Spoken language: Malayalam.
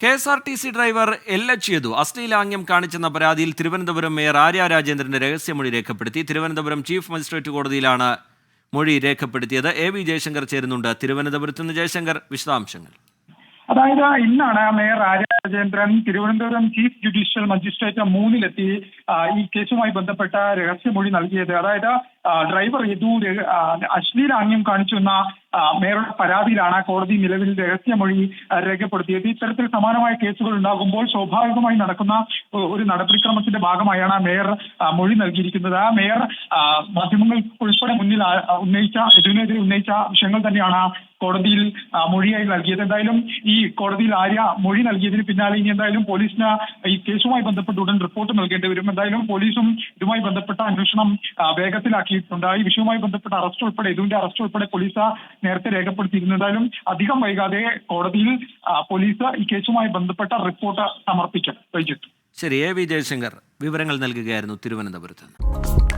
KSRTC ഡ്രൈവർ യദു അശ്ലീലാംഗ്യം കാണിച്ചെന്ന പരാതിയിൽ തിരുവനന്തപുരം മേയർ ആര്യ രാജേന്ദ്രന്റെ രഹസ്യമൊഴി രേഖപ്പെടുത്തി. തിരുവനന്തപുരം ചീഫ് മജിസ്ട്രേറ്റ് കോടതിയിലാണ് മൊഴി രേഖപ്പെടുത്തിയത്. AV ജയശങ്കർ ചേരുന്നുണ്ട് തിരുവനന്തപുരത്ത് നിന്ന്. ജയശങ്കർ, വിശദാംശങ്ങൾ. അതായത് ഇന്നാണ് mayor Arya Rajendran Thiruvananthapuram chief judicial magistrate 3-ലെത്തി ഈ കേസുമായി ബന്ധപ്പെട്ട രഹസ്യമൊഴി നൽകിയത്. അതായത് ഡ്രൈവർ യദു അശ്ലീലാംഗ്യം കാണിച്ചു എന്ന മേയറുടെ പരാതിയിലാണ് കോടതി നിലവിൽ രഹസ്യമൊഴി രേഖപ്പെടുത്തിയത്. ഇത്തരത്തിൽ സമാനമായ കേസുകൾ ഉണ്ടാകുമ്പോൾ സ്വാഭാവികമായി നടക്കുന്ന ഒരു നടപടിക്രമത്തിന്റെ ഭാഗമായാണ് മേയർ മൊഴി നൽകിയിരിക്കുന്നത്. മേയർ മാധ്യമങ്ങൾ ഉൾപ്പെടെ മുന്നിൽ ഇതിനെതിരെ ഉന്നയിച്ച വിഷയങ്ങൾ തന്നെയാണ് കോടതിയിൽ മൊഴിയായി നൽകിയത്. എന്തായാലും ഈ കോടതിയിൽ ആര്യ മൊഴി നൽകിയതിന് പിന്നാലെ ഇനി എന്തായാലും പോലീസിന് ഈ കേസുമായി ബന്ധപ്പെട്ട് ഉടൻ റിപ്പോർട്ട് നൽകേണ്ടി വരും. എന്തായാലും പോലീസും ഇതുമായി ബന്ധപ്പെട്ട അന്വേഷണം വേഗത്തിലാക്കിയിട്ടുണ്ട്. ഈ വിഷയവുമായി ബന്ധപ്പെട്ട യദുവിന്റെ അറസ്റ്റ് ഉൾപ്പെടെ പോലീസ് നേരത്തെ രേഖപ്പെടുത്തിയിരുന്നു. എന്തായാലും അധികം വൈകാതെ കോടതിയിൽ പോലീസ് ഈ കേസുമായി ബന്ധപ്പെട്ട റിപ്പോർട്ട് സമർപ്പിക്കും. ശരി, AV ജയശങ്കർ വിവരങ്ങൾ നൽകുകയായിരുന്നു തിരുവനന്തപുരത്ത് നിന്ന്.